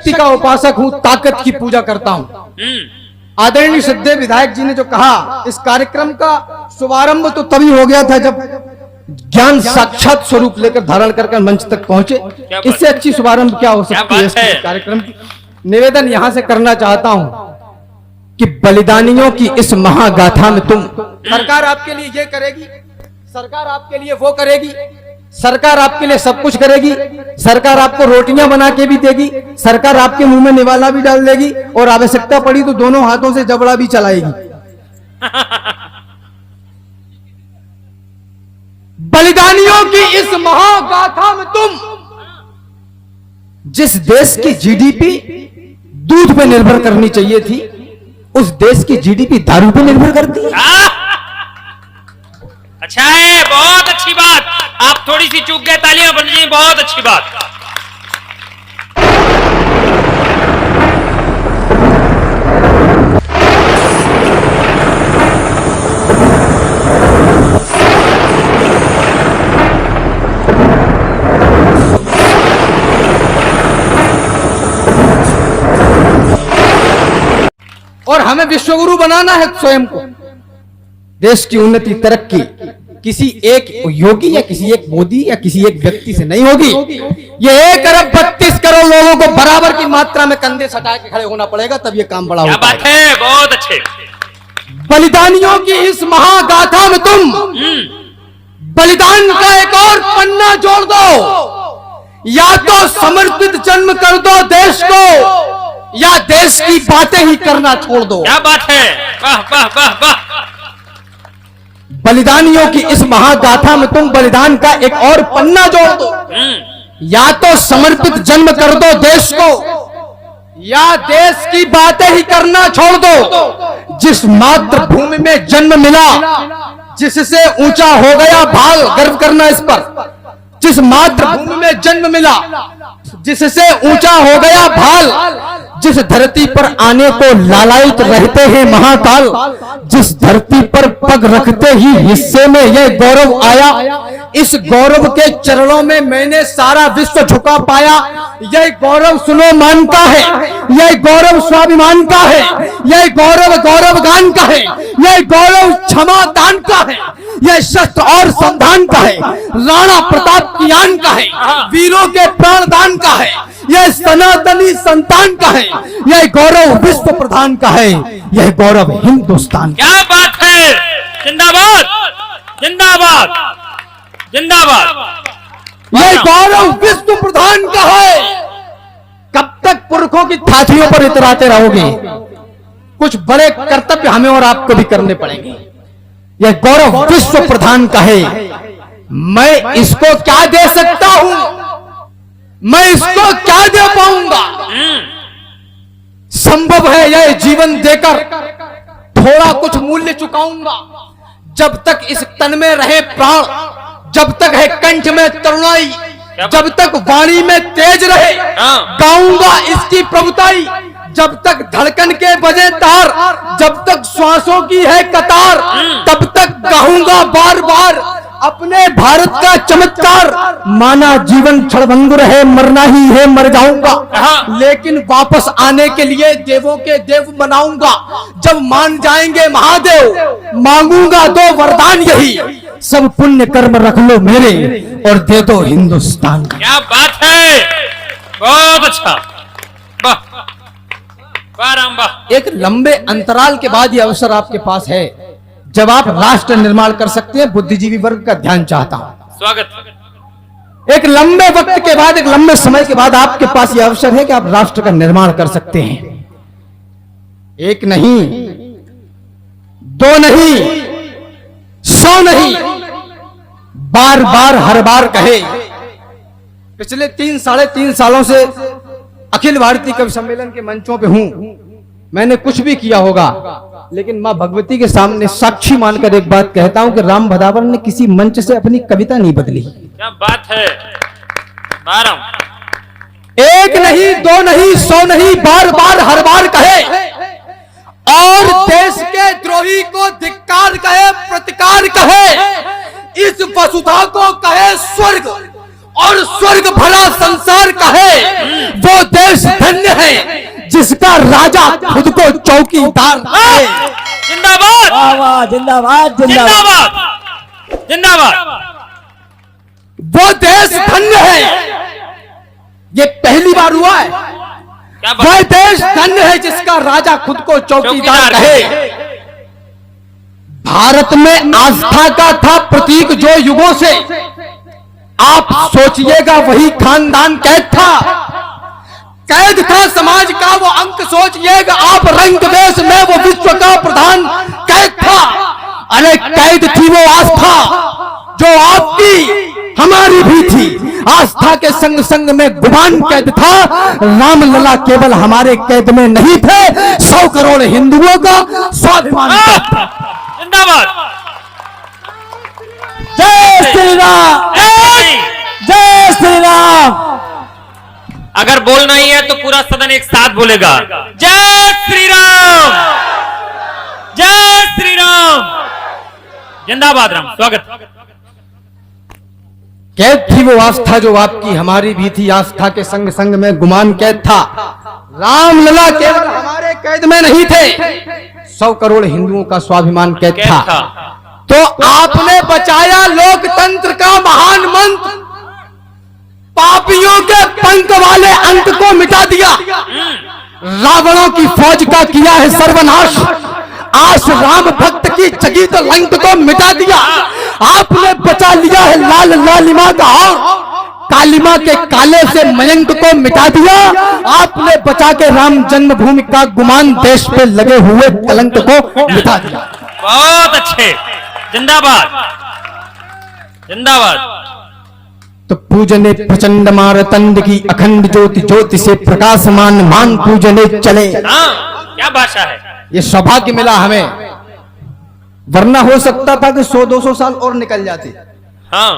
शक्ति का उपासक हूं, ताकत की पूजा करता हूं। आदरणीय सदैव विधायक जी ने जो कहा, इस कार्यक्रम का शुभारंभ तो तभी हो गया था जब ज्ञान साक्षात स्वरूप लेकर धारण कर मंच तक पहुंचे। इससे अच्छी शुभारंभ क्या हो सकती है इस कार्यक्रम की। निवेदन यहां से करना चाहता हूं कि बलिदानियों की इस महागाथा में तुम, सरकार आपके लिए ये करेगी, सरकार आपके लिए वो करेगी, सरकार आपके लिए सब कुछ करेगी, सरकार आपको रोटियां बना के भी देगी, सरकार आपके मुंह में निवाला भी डाल देगी और आवश्यकता पड़ी तो दोनों हाथों से जबड़ा भी चलाएगी। बलिदानियों की इस महागाथा में तुम, जिस देश की जीडीपी दूध पे निर्भर करनी चाहिए थी, उस देश की जीडीपी दारू पे निर्भर करती है। अच्छा है, बहुत अच्छी बात। आप थोड़ी सी चूक गए, तालियां बन रही, बहुत अच्छी बात। और हमें विश्वगुरु बनाना है स्वयं को। देश की उन्नति, तरक्की किसी एक योगी या किसी एक मोदी या किसी एक व्यक्ति से नहीं होगी। ये 1 अरब 32 करोड़ लोगों को बराबर की मात्रा में कंधे सटा के खड़े होना पड़ेगा, तब ये काम बड़ा होगा। बात है, बहुत अच्छे। बलिदानियों की इस महागाथा में तुम बलिदान का एक और पन्ना जोड़ दो। या तो समर्पित जन्म कर दो देश को, या देश की बातें ही करना छोड़ दो। क्या बात है, वाह वाह वाह वाह। बलिदानियों की इस महागाथा में तुम बलिदान का एक और पन्ना जोड़ दो। या तो समर्पित जन्म कर दो देश को, या देश की बातें ही करना छोड़ दो। जिस मातृभूमि में जन्म मिला, जिससे ऊंचा हो गया भाल, गर्व करना इस पर। जिस मातृभूमि में जन्म मिला, जिससे ऊंचा हो गया भाल, जिस धरती पर आने को लालायित रहते हैं महाकाल, जिस धरती पर पग रखते ही हिस्से में यह गौरव आया, इस गौरव के चरणों में मैंने सारा विश्व झुका पाया। यह गौरव सुनो मान का है, यह गौरव स्वाभिमान का है, यह गौरव गौरव गान का है, यह गौरव क्षमा दान का है, यह शस्त्र और संधान का है, राणा प्रताप की आन का है, वीरों के प्राण दान का है, यह सनातनी संतान का है, यह गौरव विश्व प्रधान का है, यह गौरव हिंदुस्तान। क्या बात है, जिंदाबाद जिंदाबाद जिंदाबाद। यह गौरव विश्व प्रधान का है। कब तक पुरखों की थाथियों पर इतराते रहोगे? कुछ बड़े कर्तव्य हमें और आपको भी करने पड़ेंगे। यह गौरव विश्व प्रधान का है। मैं इसको क्या दे सकता हूं, मैं इसको क्या दे पाऊंगा? संभव है यह जीवन देकर थोड़ा कुछ मूल्य चुकाऊंगा। जब तक इस तन में रहे प्राण, जब तक है कंठ में तरुणाई, जब तक वाणी में तेज रहे, गाऊंगा इसकी प्रभुताई। जब तक धड़कन के बजे तार, जब तक श्वासों की है कतार, तब तक गाऊंगा बार बार अपने भारत का चमत्कार। माना जीवन क्षणभंगुर है, मरना ही है, मर जाऊंगा, लेकिन वापस आने के लिए देवों के देव बनाऊंगा। जब मान जाएंगे महादेव, मांगूंगा दो वरदान यही, सब पुण्य कर्म रख लो मेरे और दे दो हिंदुस्तान का। क्या बात है, बहुत अच्छा, वाह वाह राम वाह। एक लंबे अंतराल के बाद ये अवसर आपके पास है जब आप राष्ट्र निर्माण कर सकते हैं। बुद्धिजीवी वर्ग का ध्यान चाहता हूं। स्वागत। एक लंबे वक्त के बाद, एक लंबे समय के बाद आपके पास यह अवसर है कि आप राष्ट्र का निर्माण कर सकते हैं। एक नहीं, दो नहीं, 100 नहीं, बार बार हर बार कहे। पिछले 3-3.5 सालों से अखिल भारतीय कवि सम्मेलन के मंचों पे हूं। मैंने कुछ भी किया होगा, लेकिन मां भगवती के सामने साक्षी मानकर एक बात कहता हूं कि राम भदावर ने किसी मंच से अपनी कविता नहीं बदली। क्या बात है, एक नहीं, दो नहीं, 100 नहीं, बार बार हर बार कहे और देश के द्रोही को धिक्कार कहे, प्रतिकार कहे, इस वसुधा को कहे स्वर्ग और स्वर्ग भला संसार कहे। वो देश धन्य है जिसका राजा खुद को चौकीदार है। जिंदाबाद वाह वाह, जिंदाबाद जिंदाबाद। जिंदाबाद जिंदाबाद। वो देश धन्य है, ये पहली बार हुआ है। क्या वह बात? देश धन्य है जिसका राजा खुद को चौकीदार कहे। भारत में आस्था का था प्रतीक जो युगों से, आप सोचिएगा वही खानदान कैद था। कैद था समाज का वो अंक, सोचिएगा आप रंग देश में वो विश्व का प्रधान कैद था। अरे कैद थी वो आस्था जो आपकी हमारी भी थी। आस्था के संग संग में गुमान कैद था। रामलला केवल हमारे कैद में नहीं थे, 100 करोड़ हिंदुओं का स्वाभिमान कैद था। जिंदाबाद। जय श्री राम, जय श्री राम। अगर बोलना ही है तो पूरा सदन एक साथ बोलेगा, जय श्री राम, जय श्री राम। जिंदाबाद राम। स्वागत। कैद थी वो आस्था जो आपकी हमारी भी थी। आस्था के संग संग में गुमान कैद था। रामलला केवल हमारे कैद में नहीं थे, 100 करोड़ हिंदुओं का स्वाभिमान कैद था। तो आपने बचाया लोकतंत्र का महान मंत्र, पापियों के पंख वाले अंक को मिटा दिया, रावणों की फौज का किया है सर्वनाश। आज राम भक्त की जगी तो लंक को मिटा दिया। आपने बचा लिया है लाल लालिमा का और कालिमा के काले से मयंक को मिटा दिया। आपने बचा के राम जन्मभूमि का गुमान देश पे लगे हुए कलंक को मिटा दिया। बहुत अच्छे। जिंदाबाद जिंदाबाद। तो पूजने प्रचंड मारतंड की अखंड ज्योति, ज्योति से प्रकाशमान मान पूजने चले। हाँ, क्या भाषा है। ये सौभाग्य मिला हमें, वरना हो सकता था कि 100-200 साल और निकल जाते। हाँ,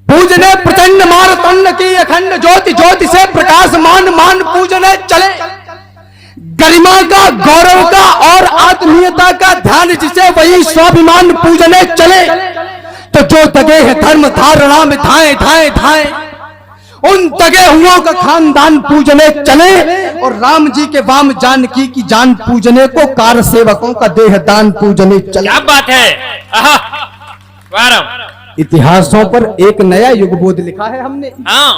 पूजने प्रचंड मारतंड की अखंड ज्योति, ज्योति से प्रकाशमान मान पूजने चले। गरिमा का, गौरव का और आत्मीयता का ध्यान जिसे वही स्वाभिमान पूजने चले। तो जो दगे हैं धर्म धारणा में धाए धाए धाए, उन दगे हुओं का खानदान पूजने चले। और राम जी के वाम जानकी की जान पूजने को कार सेवकों का देह दान पूजने चले। क्या बात है। आहा, वाह राम। इतिहासों पर एक नया युगबोध लिखा है हमने। हाँ,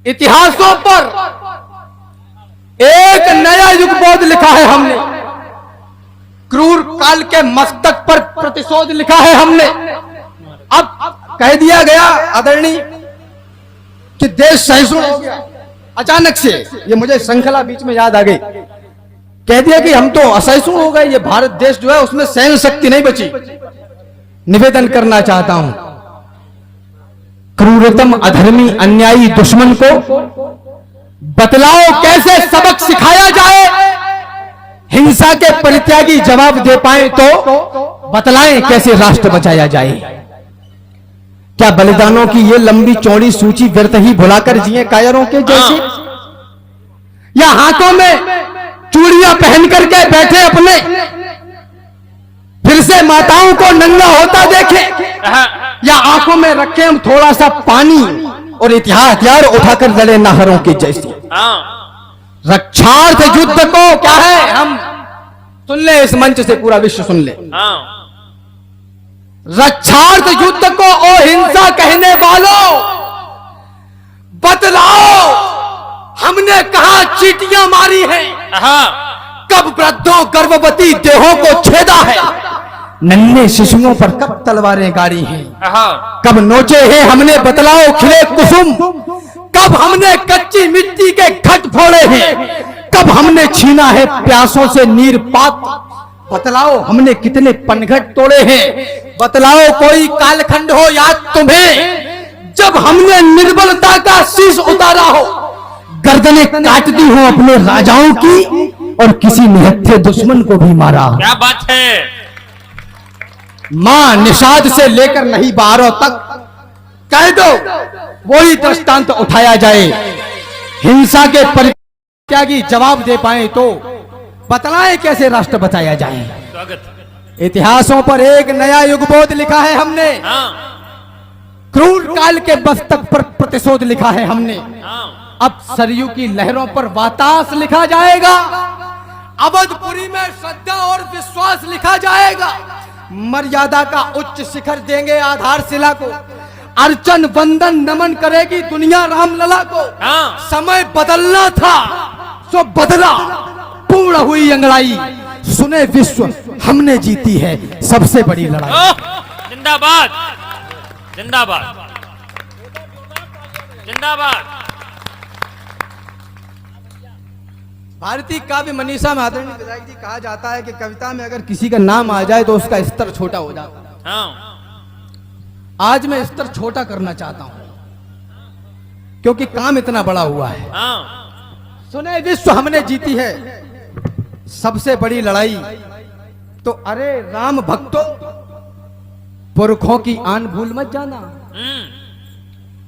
इतिहासों पर एक नया युगबोध लिखा है हमने। क्रूर काल के मस्तक पर प्रतिशोध लिखा है हमने। अब कह दिया गया आदरणीय कि देश सहिष्णु हो गया। अचानक से ये मुझे श्रृंखला बीच में याद आ गई। कह दिया कि हम तो असहिष्णु हो गए, ये भारत देश जो है उसमें सहन शक्ति नहीं बची। निवेदन करना चाहता हूं, क्रूरतम अधर्मी अन्यायी दुश्मन को बतलाओ कैसे सबक सिखाया जाए। हिंसा के परित्यागी जवाब दे पाए तो बतलाएं कैसे राष्ट्र बचाया जाए। क्या बलिदानों की ये लंबी चौड़ी सूची व्यर्थ ही भुलाकर जिए कायरों के जैसे, या हाथों में चूड़ियां पहन करके बैठे अपने, फिर से माताओं को नंगा होता देखे, या आंखों में रखे हम थोड़ा सा पानी और हथियार उठाकर लड़े नाहरों के जैसे। हाँ, रक्षार्थ युद्ध को क्या है, हम सुन ले, इस मंच से पूरा विश्व सुन ले। हाँ, रक्षार्थ युद्ध को ओ हिंसा कहने वालों बतलाओ, हमने कहा चीटियां मारी हैं, हाँ, कब वृद्धों गर्भवती देहों को छेदा है, नन्हे शिशुओं पर कब तलवारें गाड़ी हैं, हाँ, कब नोचे हैं हमने बतलाओ खिले कुसुम, कब हमने कच्ची मिट्टी के घट फोड़े हैं, कब हमने छीना है प्यासों से नीर पात, बतलाओ हमने कितने पनघट तोड़े हैं, बतलाओ कोई कालखंड हो याद तुम्हें जब हमने निर्बलता का शीश उतारा हो, गर्दनें काटती हो अपने राजाओं की और किसी निहत्थे दुश्मन को भी मारा। क्या बात है। मां निषाद से लेकर नहीं बारों तक कह दो वही दृष्टांत उठाया जाए, हिंसा के परित्यागी जवाब दे पाए तो बतलाएं कैसे राष्ट्र बचाया जाए। स्वागत। इतिहासों पर एक नया युगबोध लिखा है हमने। हाँ, क्रूर काल के मस्तक पर प्रतिशोध लिखा है हमने। हाँ, अब सरयू की लहरों पर वातास लिखा जाएगा। अवधपुरी में श्रद्धा और विश्वास लिखा जाएगा। मर्यादा का उच्च शिखर देंगे आधारशिला को। अर्चन वंदन नमन करेगी दुनिया रामलला को। हाँ। समय बदलना था सो बदला, पूर्ण हुई अंगड़ाई। सुने विश्व, हमने जीती है सबसे बड़ी लड़ाई। ओह, जिंदाबाद जिंदाबाद जिंदाबाद। भारतीय काव्य मनीषा में आदरणीय विधायक जी कहा जाता है कि कविता में अगर किसी का नाम आ जाए तो उसका स्तर छोटा हो जाता है। हाँ, आज मैं स्तर छोटा करना चाहता हूं क्योंकि काम इतना बड़ा हुआ है। हाँ, सुने विश्व, हमने जीती है सबसे बड़ी लड़ाई। तो अरे राम भक्तों, पुरखों की आन भूल मत जाना।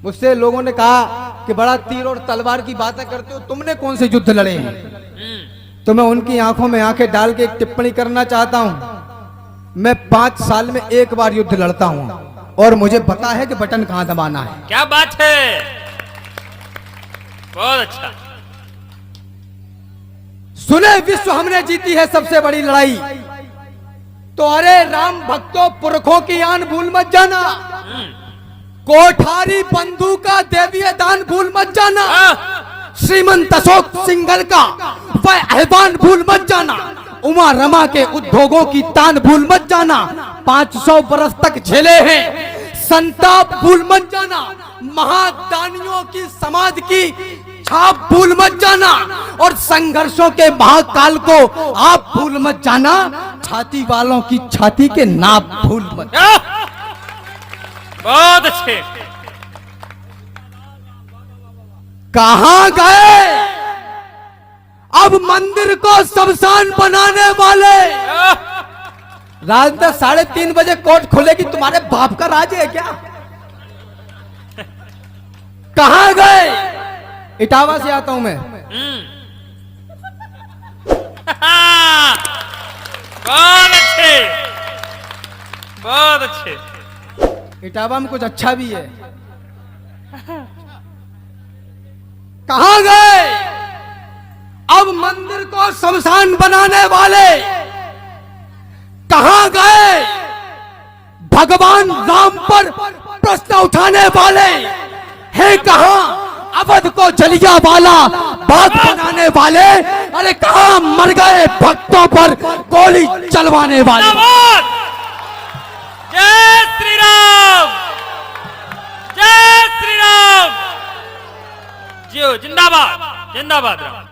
मुझसे लोगों ने कहा कि बड़ा तीर और तलवार की बातें करते हो, तुमने कौन से युद्ध लड़े हैं? तो मैं उनकी आंखों में आंखें डाल के एक टिप्पणी करना चाहता हूं। मैं 5 साल में एक बार युद्ध लड़ता हूं और मुझे पता है कि बटन कहां दबाना है। क्या बात है, बहुत अच्छा। सुने विश्व, हमने जीती है सबसे बड़ी लड़ाई। तो अरे राम भक्तों, पुरखों की आन भूल मत जाना। कोठारी बंधु का देवीय दान भूल मत जाना। श्रीमंत अशोक सिंघल का वह आह्वान भूल मत जाना। उमा रमा के उद्योगों की तान भूल मत जाना। 500 बरस तक झेले हैं संताप भूल मत जाना। महादानियों की समाधि की छाप भूल मत जाना। और संघर्षों के महाकाल को आप भूल मत जाना। छाती वालों की छाती के नाप भूल मत। बहुत अच्छे। कहां गए अब मंदिर को शमशान बनाने वाले? रात में 3:30 बजे कोर्ट खुलेगी, तुम्हारे बाप का राज है क्या? कहां गए? इटावा से आता हूं मैं। बहुत अच्छे, बहुत अच्छे। इटावा में कुछ अच्छा भी है। कहां गए अब मंदिर को शमशान बनाने वाले? कहां गए भगवान राम पर प्रश्न उठाने वाले? है कहां अवध को जलियांवाला बाग बनाने वाले? अरे कहां मर गए भक्तों पर गोली चलवाने वाले? जय श्री राम, जय श्री राम। जियो, जिंदाबाद जिंदाबाद राम।